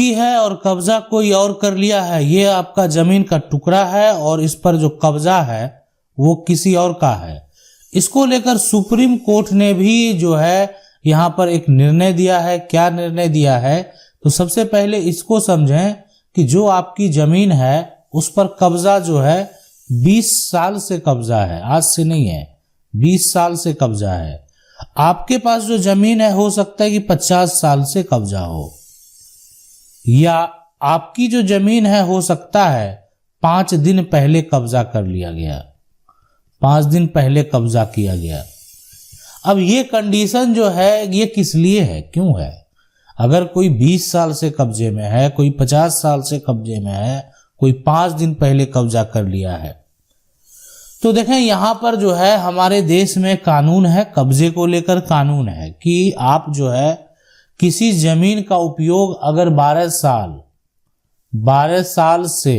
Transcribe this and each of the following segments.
आपकी है और कब्जा कोई और कर लिया है, ये आपका जमीन का टुकड़ा है और इस पर जो कब्जा है वो किसी और का है। इसको लेकर सुप्रीम कोर्ट ने भी जो है यहाँ पर एक निर्णय दिया है। क्या निर्णय दिया है? तो सबसे पहले इसको समझें कि जो आपकी जमीन है उस पर कब्जा जो है 20 साल से कब्जा है, आज से नहीं है, 20 साल से कब्जा है। आपके पास जो जमीन है हो सकता है कि 50 साल से कब्जा हो, या आपकी जो जमीन है हो सकता है 5 दिन पहले कब्जा कर लिया गया, 5 दिन पहले कब्जा किया गया। अब ये कंडीशन जो है ये किस लिए है, क्यों है? अगर कोई 20 साल से कब्जे में है, कोई 50 साल से कब्जे में है, कोई 5 दिन पहले कब्जा कर लिया है, तो देखें यहां पर जो है हमारे देश में कानून है, कब्जे को लेकर कानून है कि आप जो है किसी जमीन का उपयोग अगर 12 साल से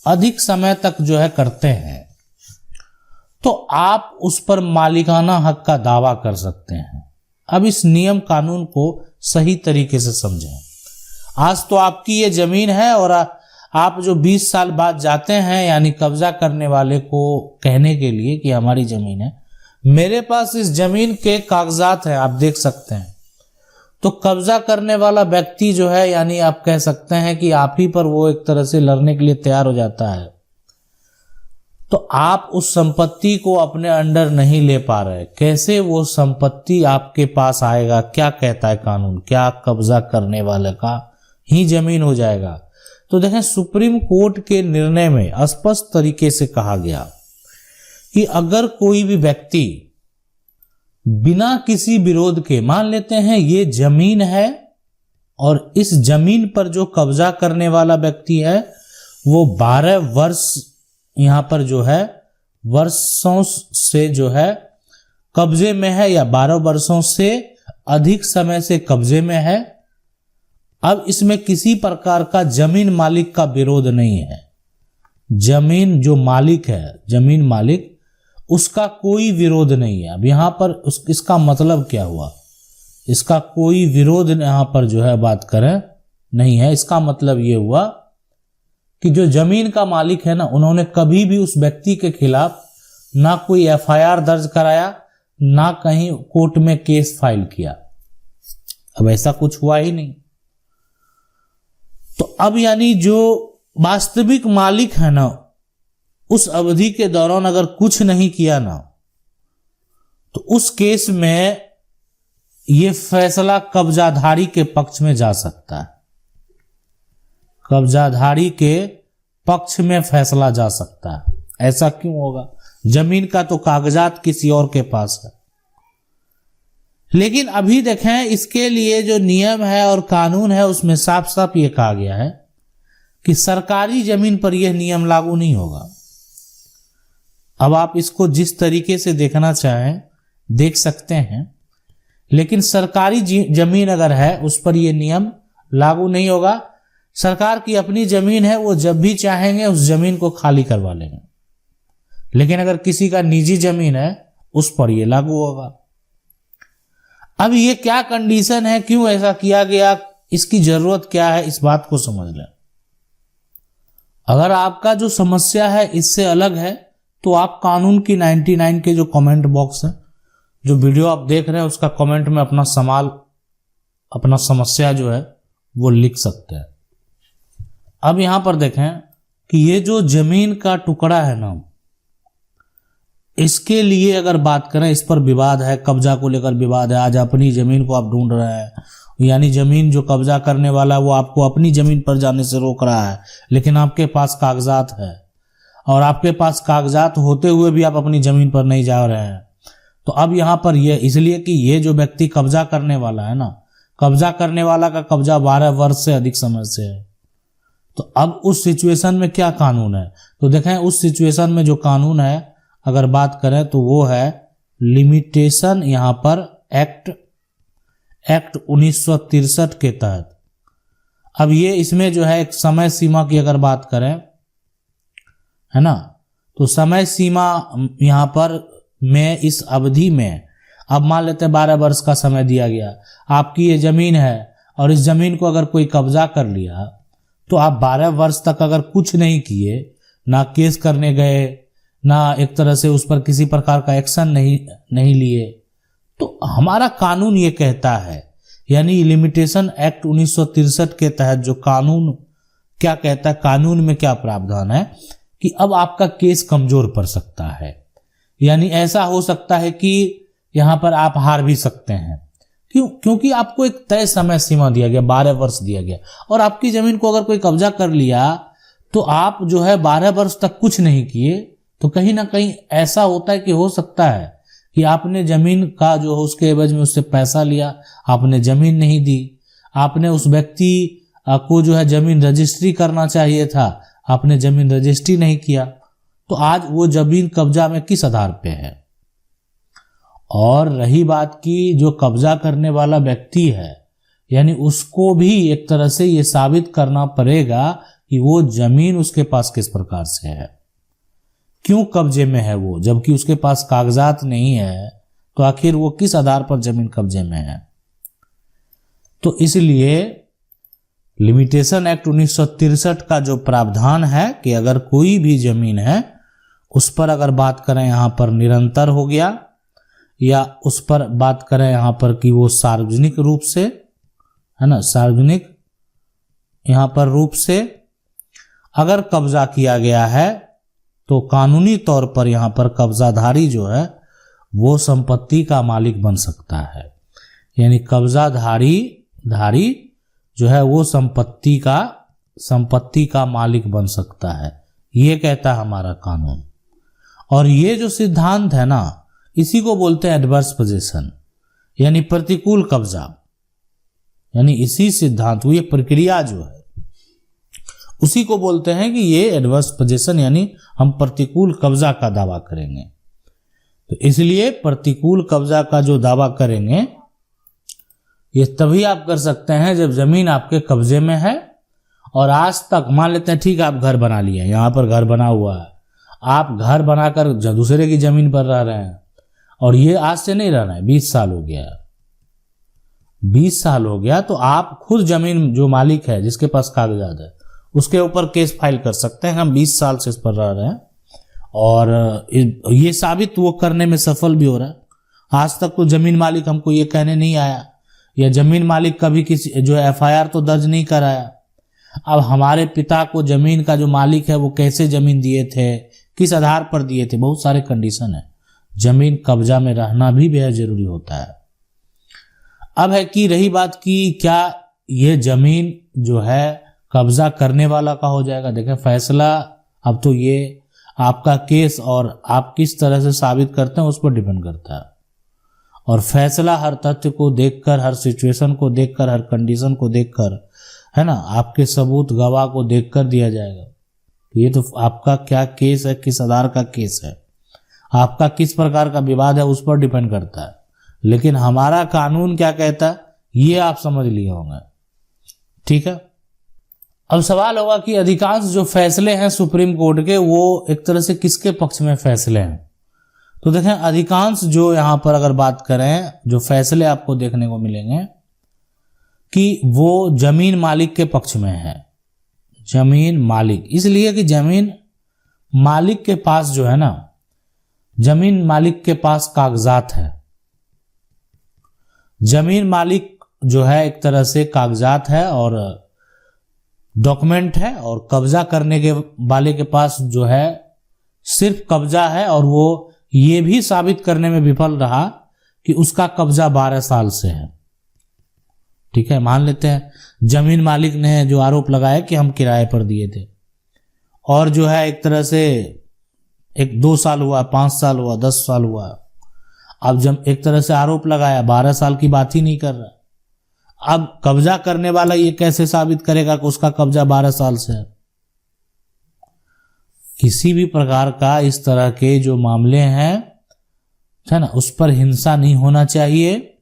अधिक समय तक जो है करते हैं तो आप उस पर मालिकाना हक का दावा कर सकते हैं। अब इस नियम कानून को सही तरीके से समझें। आज तो आपकी ये जमीन है और आप जो 20 साल बाद जाते हैं यानी कब्जा करने वाले को कहने के लिए कि हमारी जमीन है, मेरे पास इस जमीन के कागजात हैं, आप देख सकते हैं, तो कब्जा करने वाला व्यक्ति जो है यानी आप कह सकते हैं कि आप ही पर वो एक तरह से लड़ने के लिए तैयार हो जाता है। तो आप उस संपत्ति को अपने अंडर नहीं ले पा रहे, कैसे वो संपत्ति आपके पास आएगा? क्या कहता है कानून? क्या कब्जा करने वाले का ही जमीन हो जाएगा? तो देखें सुप्रीम कोर्ट के निर्णय में स्पष्ट तरीके से कहा गया कि अगर कोई भी व्यक्ति बिना किसी विरोध के, मान लेते हैं ये जमीन है और इस जमीन पर जो कब्जा करने वाला व्यक्ति है वो 12 वर्ष यहां पर जो है वर्षों से जो है कब्जे में है, या 12 वर्षों से अधिक समय से कब्जे में है। अब इसमें किसी प्रकार का जमीन मालिक का विरोध नहीं है। जमीन जो मालिक है, जमीन मालिक, उसका कोई विरोध नहीं है। अब यहां पर इसका मतलब क्या हुआ? इसका कोई विरोध यहां पर जो है बात करें नहीं है। इसका मतलब यह हुआ कि जो जमीन का मालिक है ना, उन्होंने कभी भी उस व्यक्ति के खिलाफ ना कोई एफआईआर दर्ज कराया, ना कहीं कोर्ट में केस फाइल किया। अब ऐसा कुछ हुआ ही नहीं। तो अब यानी जो वास्तविक मालिक है ना, उस अवधि के दौरान अगर कुछ नहीं किया ना, तो उस केस में यह फैसला कब्जाधारी के पक्ष में जा सकता है। कब्जाधारी के पक्ष में फैसला जा सकता है। ऐसा क्यों होगा? जमीन का तो कागजात किसी और के पास है। लेकिन अभी देखें इसके लिए जो नियम है और कानून है उसमें साफ साफ ये कहा गया है कि सरकारी जमीन पर यह नियम लागू नहीं होगा। अब आप इसको जिस तरीके से देखना चाहें देख सकते हैं, लेकिन सरकारी जमीन अगर है उस पर यह नियम लागू नहीं होगा। सरकार की अपनी जमीन है, वो जब भी चाहेंगे उस जमीन को खाली करवा लेंगे। लेकिन अगर किसी का निजी जमीन है उस पर यह लागू होगा। अब ये क्या कंडीशन है, क्यों ऐसा किया गया, इसकी जरूरत क्या है, इस बात को समझ लें। अगर आपका जो समस्या है इससे अलग है तो आप कानून की 99 के जो कमेंट बॉक्स है, जो वीडियो आप देख रहे हैं उसका कमेंट में अपना सवाल, अपना समस्या जो है वो लिख सकते हैं। अब यहां पर देखें कि ये जो जमीन का टुकड़ा है ना, इसके लिए अगर बात करें, इस पर विवाद है, कब्जा को लेकर विवाद है। आज अपनी जमीन को आप ढूंढ रहे हैं, यानी जमीन जो कब्जा करने वाला है वो आपको अपनी जमीन पर जाने से रोक रहा है, लेकिन आपके पास कागजात है और आपके पास कागजात होते हुए भी आप अपनी जमीन पर नहीं जा रहे हैं। तो अब यहां पर यह इसलिए कि ये जो व्यक्ति कब्जा करने वाला है ना, कब्जा करने वाला का कब्जा 12 वर्ष से अधिक समय से है। तो अब उस सिचुएशन में क्या कानून है? तो देखें उस सिचुएशन में जो कानून है अगर बात करें तो वो है लिमिटेशन, यहां पर एक्ट 1963 के तहत। अब ये इसमें जो है एक समय सीमा की अगर बात करें, है ना, तो समय सीमा यहां पर में इस अवधि में, अब मान लेते हैं 12 वर्ष का समय दिया गया, आपकी ये जमीन है और इस जमीन को अगर कोई कब्जा कर लिया तो आप 12 वर्ष तक अगर कुछ नहीं किए, ना केस करने गए, ना एक तरह से उस पर किसी प्रकार का एक्शन नहीं लिए, तो हमारा कानून ये कहता है, यानी लिमिटेशन एक्ट 1963 के तहत जो कानून क्या कहता है, कानून में क्या प्रावधान है कि अब आपका केस कमजोर पड़ सकता है। यानी ऐसा हो सकता है कि यहां पर आप हार भी सकते हैं। क्योंकि आपको एक तय समय सीमा दिया गया, 12 वर्ष दिया गया, और आपकी जमीन को अगर कोई कब्जा कर लिया तो आप जो है 12 वर्ष तक कुछ नहीं किए, तो कहीं ना कहीं ऐसा होता है कि हो सकता है कि आपने जमीन का जो है उसके एवज में उससे पैसा लिया, आपने जमीन नहीं दी, आपने उस व्यक्ति को जो है जमीन रजिस्ट्री करना चाहिए था, आपने जमीन रजिस्ट्री नहीं किया, तो आज वो जमीन कब्जा में किस आधार पे है। और रही बात की जो कब्जा करने वाला व्यक्ति है, यानी उसको भी एक तरह से ये साबित करना पड़ेगा कि वो जमीन उसके पास किस प्रकार से है, क्यों कब्जे में है वो, जबकि उसके पास कागजात नहीं है, तो आखिर वो किस आधार पर जमीन कब्जे में है। तो इसलिए लिमिटेशन एक्ट 1963 का जो प्रावधान है कि अगर कोई भी जमीन है उस पर अगर बात करें यहां पर निरंतर हो गया, या उस पर बात करें यहां पर कि वो सार्वजनिक रूप से है ना, सार्वजनिक यहां पर रूप से अगर कब्जा किया गया है, तो कानूनी तौर पर यहां पर कब्जाधारी जो है वो संपत्ति का मालिक बन सकता है। यानी कब्जाधारी जो है वो संपत्ति का मालिक बन सकता है, ये कहता है हमारा कानून। और ये जो सिद्धांत है ना, इसी को बोलते हैं एडवर्स पोजीशन, यानी प्रतिकूल कब्जा। यानी इसी सिद्धांत को, ये प्रक्रिया जो है उसी को बोलते हैं कि ये एडवर्स पोजीशन, यानी हम प्रतिकूल कब्जा का दावा करेंगे। तो इसलिए प्रतिकूल कब्जा का जो दावा करेंगे ये तभी आप कर सकते हैं जब जमीन आपके कब्जे में है, और आज तक मान लेते हैं ठीक है आप घर बना लिए, यहां पर घर बना हुआ है, आप घर बनाकर दूसरे की जमीन पर रह रहे हैं, और ये आज से नहीं रह रहे हैं, 20 साल हो गया, 20 साल हो गया, तो आप खुद जमीन जो मालिक है जिसके पास कागजात है उसके ऊपर केस फाइल कर सकते हैं, हम 20 साल से इस पर रह रहे हैं, और ये साबित वो करने में सफल भी हो रहा है। आज तक तो जमीन मालिक हमको ये कहने नहीं आया, या जमीन मालिक कभी किसी जो एफआईआर तो दर्ज नहीं कराया। अब हमारे पिता को जमीन का जो मालिक है वो कैसे जमीन दिए थे, किस आधार पर दिए थे, बहुत सारे कंडीशन है। जमीन कब्जा में रहना भी बेहद जरूरी होता है। अब है कि रही बात की क्या ये जमीन जो है कब्जा करने वाला का हो जाएगा। देखें फैसला अब तो ये आपका केस और आप किस तरह से साबित करते हैं उस पर डिपेंड करता है, और फैसला हर तथ्य को देखकर, हर सिचुएशन को देखकर, हर कंडीशन को देखकर, है ना, आपके सबूत गवाह को देखकर दिया जाएगा। ये तो आपका क्या केस है, किस आधार का केस है, आपका किस प्रकार का विवाद है उस पर डिपेंड करता है। लेकिन हमारा कानून क्या कहता है ये आप समझ लिए होंगे, ठीक है। अब सवाल होगा कि अधिकांश जो फैसले हैं सुप्रीम कोर्ट के वो एक तरह से किसके पक्ष में फैसले हैं। तो देखें अधिकांश जो यहां पर अगर बात करें जो फैसले आपको देखने को मिलेंगे कि वो जमीन मालिक के पक्ष में है। जमीन मालिक इसलिए कि जमीन मालिक के पास जो है ना, जमीन मालिक के पास कागजात है। जमीन मालिक जो है एक तरह से कागजात है और डॉक्यूमेंट है, और कब्जा करने के वाले के पास जो है सिर्फ कब्जा है, और वो ये भी साबित करने में विफल रहा कि उसका कब्जा 12 साल से है। ठीक है, मान लेते हैं जमीन मालिक ने जो आरोप लगाया कि हम किराए पर दिए थे, और जो है एक तरह से 2 साल हुआ, 5 साल हुआ, 10 साल हुआ। अब जब एक तरह से आरोप लगाया 12 साल की बात ही नहीं कर रहा। अब कब्जा करने वाला ये कैसे साबित करेगा कि उसका कब्जा 12 साल से है। किसी भी प्रकार का इस तरह के जो मामले हैं है ना, उस पर हिंसा नहीं होना चाहिए,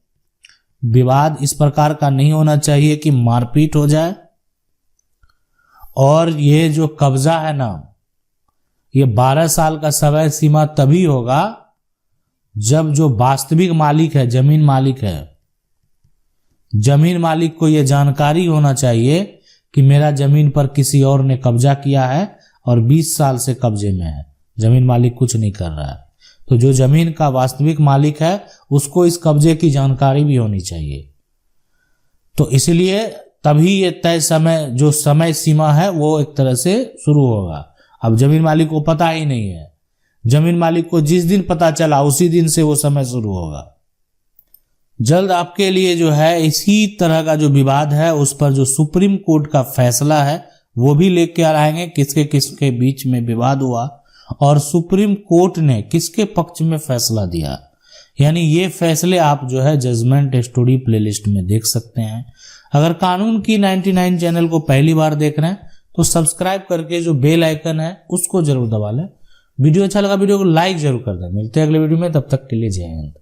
विवाद इस प्रकार का नहीं होना चाहिए कि मारपीट हो जाए। और ये जो कब्जा है ना, ये 12 साल का समय सीमा तभी होगा जब जो वास्तविक मालिक है, जमीन मालिक है, जमीन मालिक को यह जानकारी होना चाहिए कि मेरा जमीन पर किसी और ने कब्जा किया है और 20 साल से कब्जे में है, जमीन मालिक कुछ नहीं कर रहा है। तो जो जमीन का वास्तविक मालिक है उसको इस कब्जे की जानकारी भी होनी चाहिए। तो इसलिए तभी ये तय समय, जो समय सीमा है वो एक तरह से शुरू होगा। अब जमीन मालिक को पता ही नहीं है, जमीन मालिक को जिस दिन पता चला उसी दिन से वो समय शुरू होगा। जल्द आपके लिए जो है इसी तरह का जो विवाद है उस पर जो सुप्रीम कोर्ट का फैसला है वो भी लेके आ आएंगे, किसके किसके बीच में विवाद हुआ और सुप्रीम कोर्ट ने किसके पक्ष में फैसला दिया। यानी ये फैसले आप जो है जजमेंट स्टोरी प्लेलिस्ट में देख सकते हैं। अगर कानून की 99 चैनल को पहली बार देख रहे हैं तो सब्सक्राइब करके जो बेल आइकन है उसको जरूर दबा लें। वीडियो अच्छा लगा वीडियो को लाइक जरूर कर दें। मिलते हैं अगले वीडियो में, तब तक के लिए जय हिंद।